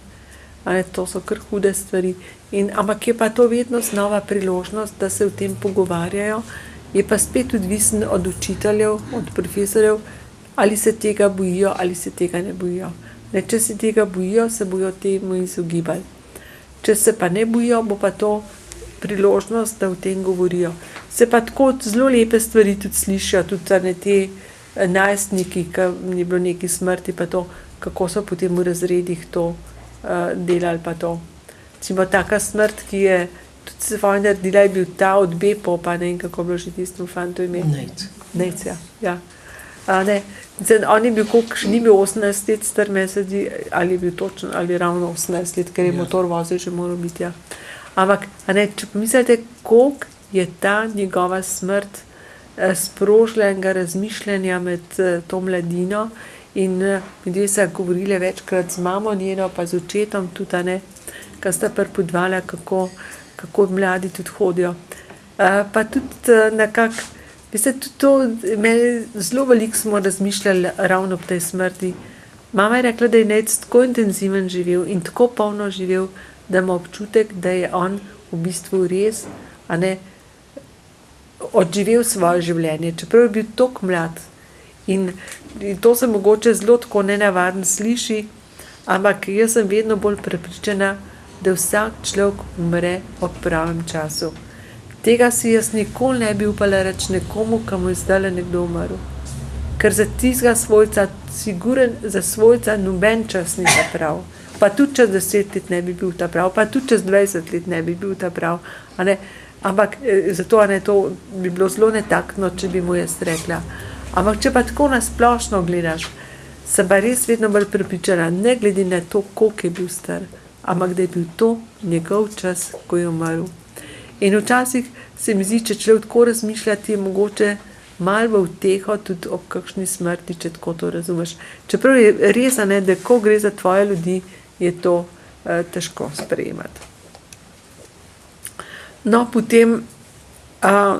To so kar hude stvari. Ampak je pa to vedno znova priložnost, da se o tem pogovarjajo. Je pa spet odvisen od učiteljev, od profesorjev, ali se tega bojijo, ali se tega ne bojijo. Če se tega bojijo, se bojo temu izogibali. Če se pa ne bojijo, bo pa to priložnost, da o tem govorijo. Se pa tako zelo lepe stvari tudi slišijo, tudi te najstniki, ki ni bilo neki smrti, pa to, kako so potem v razredih to delali pa to. Recimo taka smrt, ki je tudi svoje naredila, je bil ta od Bepo, pa ne vem, kako je bilo že tistemu fantu ime. Nejc, ja. Ne, on je bil, koliko, ni bil 18 let star meseci, ali je bil točno, ali ravno 18 let, ker je motor vozil, že moral biti, ja. Ampak, če pomislite, koliko je ta njegova smrt sprožila enega razmišljanja med to mladino in ljudje so govorili večkrat z mamo njeno, pa z očetom tudi, ne, ki sta pripovedovala, kako mladi tudi hodijo. Pa tudi nekako, veste, tudi to, zelo veliko smo razmišljali ravno ob tej smrti. Mama je rekla, da je Nejc tako intenziven živel in tako polno živel, da ima občutek, da je on v bistvu res, odživel svoje življenje, čeprav je bil toliko mlad. In to se mogoče zelo tako nenavaden sliši, ampak jaz sem vedno bolj prepričana, da vsak človek umre ob pravem času. Tega si jaz nikoli ne bi upala reči nekomu, ki mu je zdajle nekdo umrl. Ker za tistega svojca, siguren za svojca noben čas ni ta prav. Pa tudi čez 10 let ne bi bil ta prav, pa tudi čez 20 let ne bi bil ta prav. Ampak zato to bi bilo zelo netaktno, če bi mu jaz rekla. Ampak če pa tako nasplošno gledaš, sem pa res vedno bolj prepričana, ne glede na to, koliko je bil star, ampak da je bil to njegov čas, ko je umrl. In včasih se mi zdi, če človek tako razmišlja, ti je mogoče malo v uteho tudi ob kakšni smrti, če tako to razumeš. Čeprav je res, da ko gre za tvoje ljudi, je to težko sprejemati. No, potem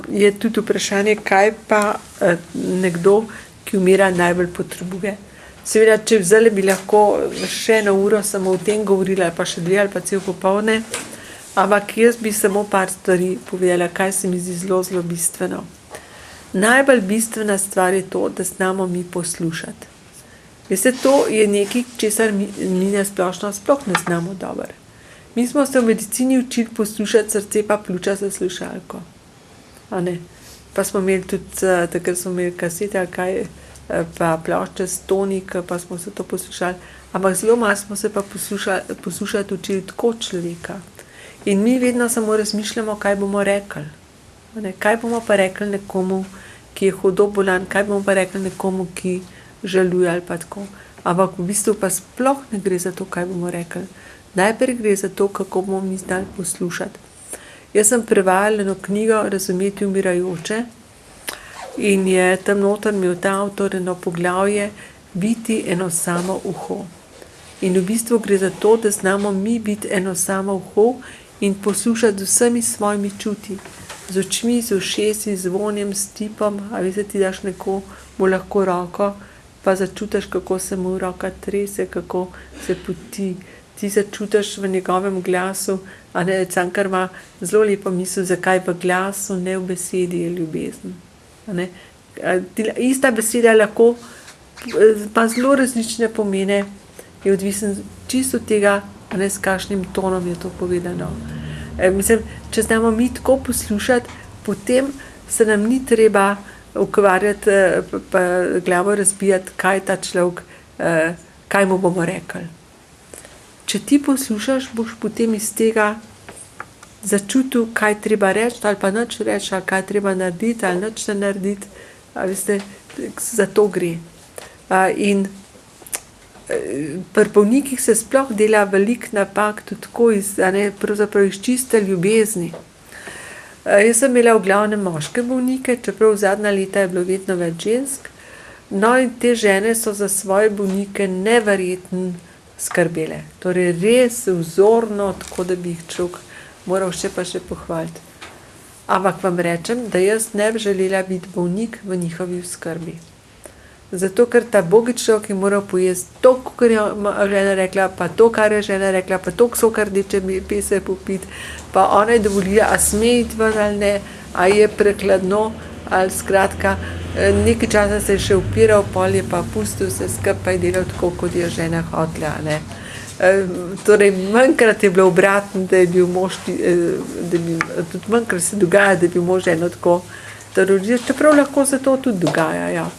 je tudi vprašanje, kaj pa nekdo, ki umira, najbolj potrebuje. Seveda, če vzeli bi lahko še 1 uro samo o tem govorila, ali pa še 2 ali pa cel popoldne, ampak jaz bi samo par stvari povedala, kaj se mi zdi zelo, zelo bistveno. Najbolj bistvena stvar je to, da znamo mi poslušati. Veste, to je nekaj, česar mi na splošno sploh ne znamo dobro. Mi smo se v medicini učili poslušati srce pa pljuča za slušalko. Pa smo imeli tudi, takrat smo imeli kasete ali kaj, pa plošče s tonik, pa smo se to poslušali. Ampak zelo malo smo se pa poslušati učili tako človeka. In mi vedno samo razmišljamo, kaj bomo rekli. Kaj bomo pa rekli nekomu, ki je hudo bolan, kaj bomo pa rekli nekomu, ki žaluje ali pa tako. Ampak v bistvu pa sploh ne gre za to, kaj bomo rekli. Najprej gre za to, kako bomo mi znali poslušati. Jaz sem prevajala eno knjigo Razumeti umirajoče in je tam noter imel ta avtor eno poglavje Biti eno samo uho. In v bistvu gre za to, da znamo mi biti eno samo uho in poslušati z vsemi svojimi čuti. Z očmi, z ušesi, z vonjem, s tipom, a veste, ti daš nekomu lahko roko, pa začutiš, kako se mu roka trese, kako se poti. Ti začutiš v njegovem glasu, Cankar ima zelo lepo misel, zakaj v glasu, ne v besedi je ljubezen. Ista beseda lahko pa zelo različne pomene, je odvisen čisto od tega, s kakšnim tonom je to povedano. Mislim, če znamo mi tako poslušati, potem se nam ni treba ukvarjati, pa glavo razbijati, kaj ta človek, kaj mu bomo rekli. Če ti poslušaš, boš potem iz tega začutil, kaj treba reči, ali pa nič reči, ali kaj treba narediti, ali nič ne narediti. Veste, za to gre. In pri bolnikih se sploh dela veliko napak, tudi tako pravzaprav iz čiste ljubezni. Jaz sem imela v glavnem moške bolnike, čeprav zadnja leta je bilo vedno več žensk. No, in te žene so za svoje bolnike neverjetno skrbele. Torej res vzorno, tako da bi jih človek moral še pohvaliti. Ampak vam rečem, da jaz ne bi želela biti bolnik v njihovi skrbi. Zato, ker ta bogi človek je moral pojesti to, kar je žena rekla, pa to, kar je žena rekla, pa to, kar rdeče pese popiti, pa ona je dovolila, a sme iti ven ali ne, a je prekladno, ali skratka, nekaj časa se je še upiral, pol je pa pustil se skupaj delal tako, kot je žena hotela. Torej, manjkrat je bilo obratno, da je bil mož, tudi manjkrat se dogaja, da je bil mož ženo tako teroriziral, čeprav lahko se to tudi dogaja, ja.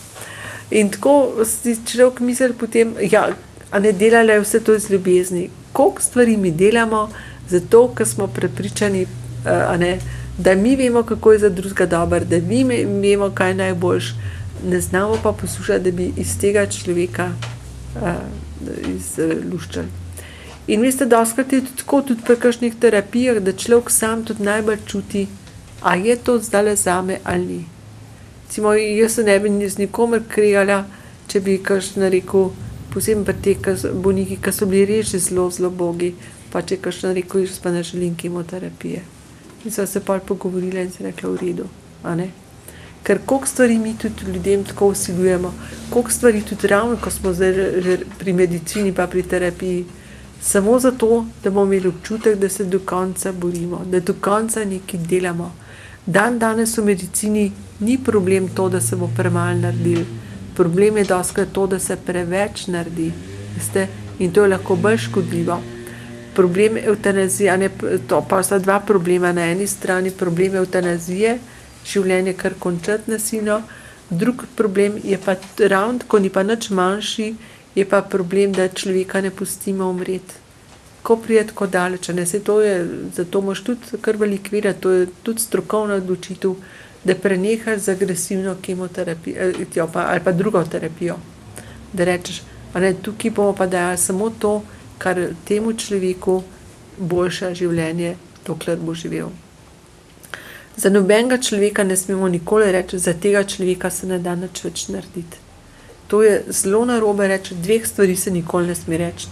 In tako si človek misli potem, delala je vse to iz ljubezni. Koliko stvari mi delamo, zato, ker smo prepričani, da mi vemo, kako je za drugega dobro, da mi vemo, kaj je najboljš, ne znamo pa poslušati, da bi iz tega človeka izluščali. In veste, dostikrat je tako tudi pri kakšnih terapijah, da človek sam tudi najbolj čuti, a je to zdaj zame ali ni. Recimo, jaz se ne bi z nikomer kregala, če bi kakšen rekel, posebno pri teh bolniki, ki so bili res zelo, zelo bogi, pa če kakšen rekel, jaz pa ne želim kemoterapije. In so se pol pogovorila in se rekla v redu. Ker koliko stvari mi tudi ljudem tako vsiljujemo, koliko stvari tudi ravno, ko smo zdaj pri medicini pa pri terapiji, samo zato, da bomo imeli občutek, da se do konca borimo, da do konca nekaj delamo. Danes v medicini ni problem to, da se bo premalo naredil. Problem je dostikrat to, da se preveč naredi. Veste? In to je lahko bolj škodljivo. Problem evtanazije, to pa sta dva problema. Na eni strani problem evtanazije, življenje kar končati nasilno, drug problem je pa ravno, ko ni pa nič manjši, je pa problem, da človeka ne pustimo umreti. Ko prije tako daleč, zato moš tudi kar veliko vedeti, to je tudi strokovna odločitev, da prenehaš z agresivno kemoterapijo ali pa drugo terapijo. Da rečeš, tukaj bomo pa dajali samo to, kar temu človeku boljše življenje, dokler bo živel. Za nobenega človeka ne smemo nikoli reči, za tega človeka se ne da nič več narediti. To je zelo narobe reči, 2 stvari se nikoli ne sme reči.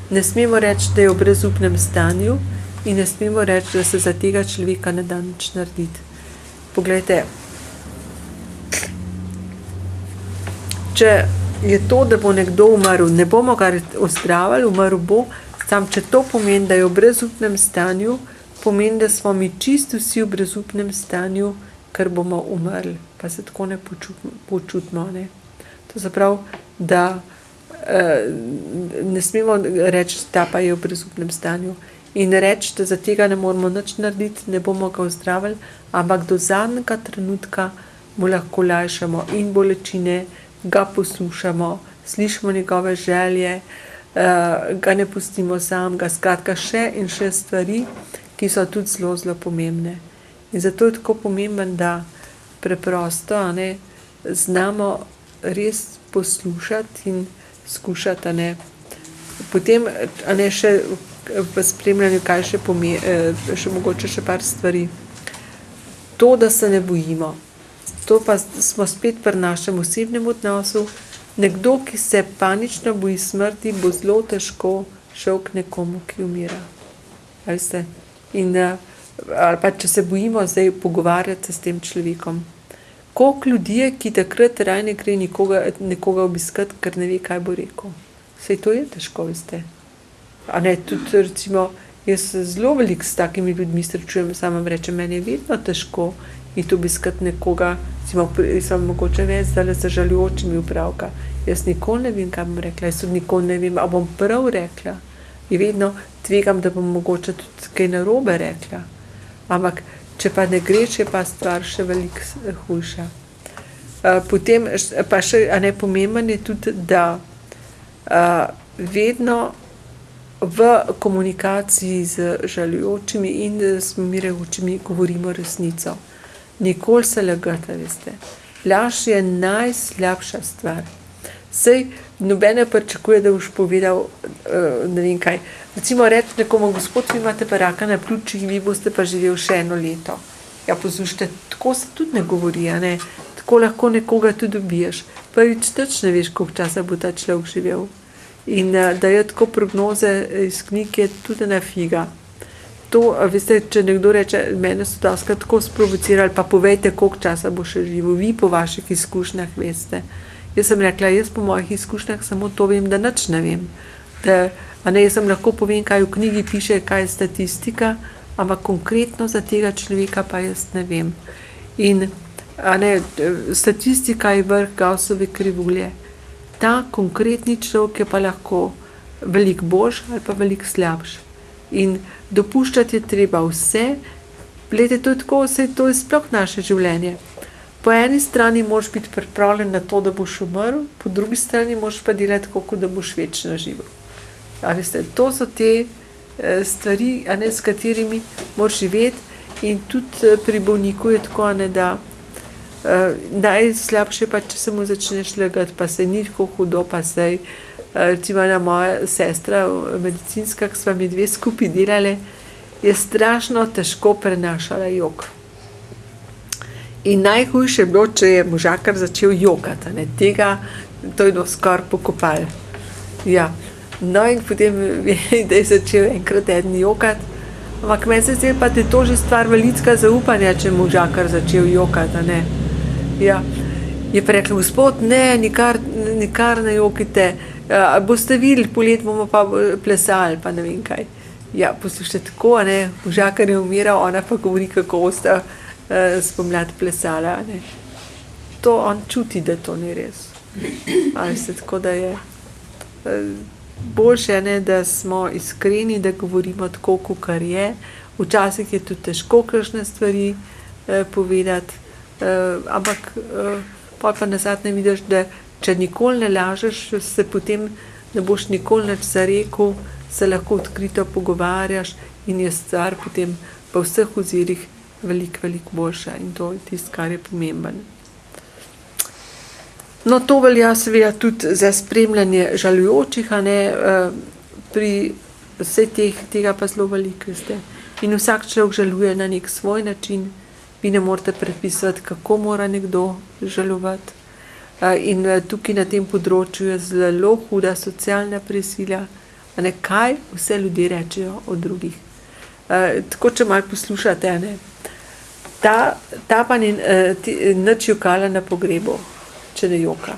Ne smemo reči, da je v brezupnem stanju in ne smemo reči, da se za tega človeka ne da nič narediti. Poglejte, če je to, da bo nekdo umrl, ne bomo ga ozdravili, umrl bo, sam če to pomeni, da je v brezupnem stanju, pomeni, da smo mi čisto vsi v brezupnem stanju, ker bomo umrli, pa se tako ne počutimo, ne. To zaprav, da ne smemo reči, da pa je v brezupnem stanju. In reči, da za tega ne moramo nič narediti, ne bomo ga ozdravili, ampak do zadnjega trenutka mu lahko lajšamo in bolečine, ga poslušamo, slišimo njegove želje, ga ne pustimo samega, skratka še in še stvari, ki so tudi zelo, zelo pomembne. In zato je tako pomemben, da preprosto, znamo res poslušati in skušati, Potem, še v spremljanju, kaj še mogoče še par stvari. To, da se ne bojimo. To pa smo spet pri našem osebnem odnosu. Nekdo, ki se panično boji smrti, bo zelo težko šel k nekomu, ki umira. Veste? In, ali pa če se bojimo zdaj pogovarjati se s tem človekom. Koliko ljudi je, ki takrat raje ne gre nekoga obiskati, ker ne ve, kaj bo rekel. Sej to je težko, veste. Tudi recimo, jaz zelo veliko s takimi ljudmi srečujem, samo vam rečem, meni je vedno težko iti obiskati nekoga, sem mogoče več zdaj z žalujočimi opravka. Jaz nikoli ne vem, kaj bom rekla, jaz tudi nikoli ne vem, a bom prav rekla. In vedno tvegam, da bom mogoče tudi kaj narobe rekla. Ampak, če pa ne greš, je pa stvar še veliko hujša. Potem pa še pomemben je tudi, da vedno v komunikaciji z žalujočimi in s umirajočimi govorimo resnico. Nikoli se lagati, veste. Laž je najslabša stvar. Sej nobene pričakuje, da boš povedal, ne vem kaj. Recimo reči nekomu, gospod, vi imate pa raka na pljučih, vi boste pa živel še 1 leto. Ja, poslušajte, tako se tudi ne govori, Tako lahko nekoga tudi ubiješ. Prvič, nič ne veš, koliko časa bo ta človek živel. In da je tako prognoze iz knjig, je tudi ena figa. To, veste, če nekdo reče, mene so dostikrat tako sprovocirali, pa povejte, koliko časa bo še živel, vi po vaših izkušnjah veste. Jaz sem rekla, jaz po mojih izkušnjah samo to vem, da nič ne vem. Jaz sem lahko povem, kaj v knjigi piše, kaj je statistika, ampak konkretno za tega človeka pa jaz ne vem. In statistika je vrh Gaussove krivulje. Ta konkretni človek je pa lahko veliko boljši ali pa veliko slabši. In dopuščati je treba vse. Glede, to je tako, to je sploh naše življenje. Po eni strani moraš biti pripravljen na to, da boš umrl, po drugi strani moraš pa delati tako, da boš večno živel. Veste, to so te stvari, s katerimi moraš živeti in tudi pri bolniku je tako, da najslabše pa, če se mu začneš lagati, pa se ni tako hudo, pa sej, recimo ena moja sestra medicinska, ki sva mi 2 skupaj delale, je strašno težko prenašala jok. In najhujše je bilo, če je možakar začel jokati, tega, to je skoraj pokopal. Ja, no in potem da je začel enkrat eden jokati, ampak meni se zdi, pa da je to že stvar velikega zaupanja, če je možakar začel jokati, Ja, je pa rekla, gospod, ne, nikar ne jokite, boste videli, polet bomo pa plesali, pa ne vem kaj. Ja, poslušajte, tako, možakar je umiral, ona pa govori, kako boste spomladi plesala, To on čuti, da to ni res. Tako da je boljše, da smo iskreni, da govorimo tako, kakor je. Včasih je tudi težko kakšne stvari povedati, ampak pa nazadnje vidiš, da če nikoli ne lažeš, se potem ne boš nikoli nič zarekel, se lahko odkrito pogovarjaš in je stvar potem po vseh ozirih veliko boljša in to je tisto, kar je pomemben. No, to velja seveda tudi za spremljanje žalujočih, pri vse tega pa zelo veliko, veste. In vsak človek žaluje na nek svoj način, vi ne morete predpisati, kako mora nekdo žalovati. In tukaj na tem področju je zelo huda socialna prisilja, kaj vse ljudje rečejo o drugih. Tako, če malo poslušate, ne, ta pa ni nič jokala na pogrebu, če ne joka.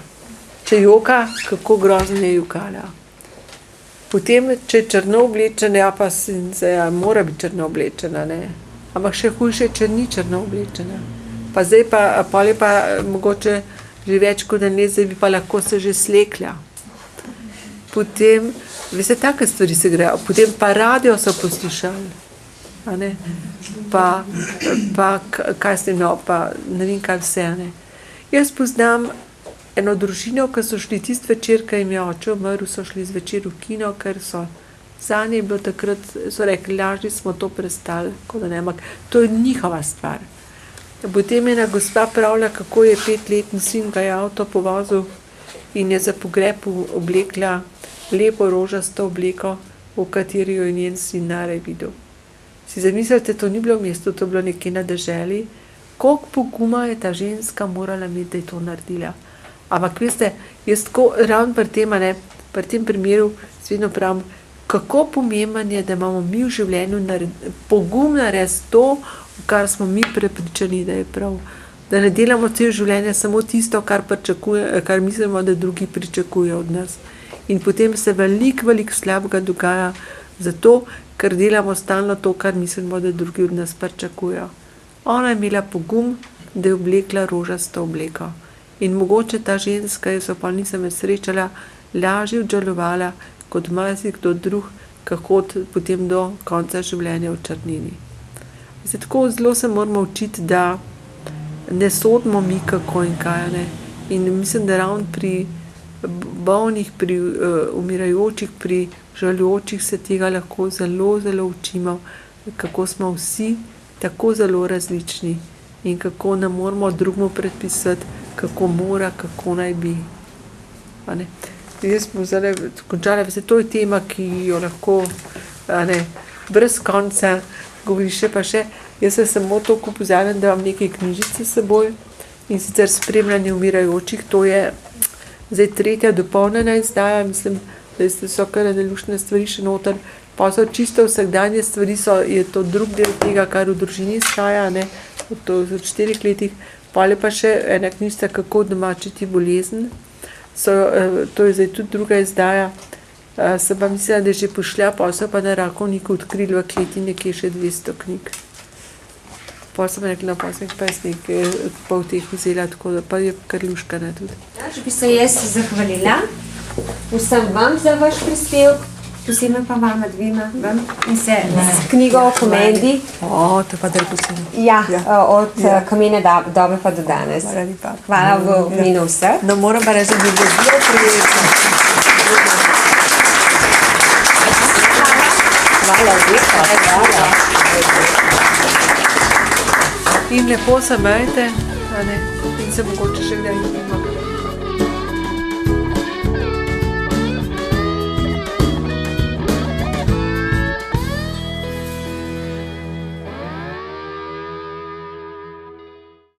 Če joka, kako grozno je jokala. Potem, če je črno oblečena, ja, pa mora biti črno oblečena, ne. Ampak še hujše, če ni črno oblečena. Pa zdaj pa je pa mogoče že več kot en let, zdaj bi pa lahko se že slekla. Potem, veste, take stvari se grejo. Potem pa radio so poslušali. A ne? Pa kaj s tem, no, pa ne vem kaj vse, ne. Jaz poznam eno družino, ki so šli tist večer, ko jim je oče umrl, so šli zvečer v kino, ker so zanje je bilo takrat, so rekli, lažje smo to prestali, kot da ne, ampak to je njihova stvar. Potem je ena gospa pravila, kako je 5-letni sin ga je avto povozil in je za pogreb oblekla lepo rožasto obleko, v kateri jo je njen sin najraje videl. Si zamislite, to ni bilo v mestu, to je bilo nekje na deželi, koliko poguma je ta ženska morala imeti, da je to naredila. Ampak veste, jaz tako ravno pri tem primeru vedno pravim, kako pomemben je, da imamo mi v življenju pogum narediti to, v kar smo mi prepričani, da je prav. Da ne delamo celo življenje samo tisto, kar mislimo, da drugi pričakujejo od nas. In potem se veliko slabega dogaja, zato, ker delamo stalno to, kar mislimo, da drugi od nas pričakujejo. Ona je imela pogum, da je oblekla rožasto obleko. In mogoče ta ženska, jaz pa nisem je srečala, lažje obžalovala, kot marsikdo drug, kako potem do konca življenja v črnini. Tako zelo se moramo učiti, da ne sodimo mi kako in kaj, ne. In mislim, da ravno pri bolnih, pri umirajočih, pri žalujočih se tega lahko zelo učimo, kako smo vsi tako zelo različni in kako ne moramo drugemu predpisati, kako mora, kako naj bi. Jaz smo zdaj končali, to je tema, ki jo lahko brez konca govoriš pa še. Jaz se samo toliko pozabim, da imam nekaj knjižice s seboj in sicer Spremljanje umirajočih, to je zdaj 3. dopolnjena izdaja, mislim, da so kar luštne stvari še noter, pa so čisto vsakdanje stvari, je to drug del tega, kar v družini izhaja, to v 4 letih, pa še ena knjižica, Kako domačiti bolezen, to je zdaj tudi druga izdaja, sem pa mislila, da je že pošla, pa so pa na Rakovniku odkrili v kleti nekje še 200 knjig. Pa sem rekla, pa sem nekaj pol teh vzela, tako da pa je kar luškana tudi. Če bi se jaz zahvalila vsem vam za vaš prispevek, posebej pa vama dvema, in se s knjigo o Komendi. To pa dragoceno. Ja, od kamene dobe pa do danes. Hvala v imenu vseh. No, moram pa reči, da bi bilo zelo prijetno. Hvala lepa. In lepo se majte, in se mogoče še kdaj vidimo.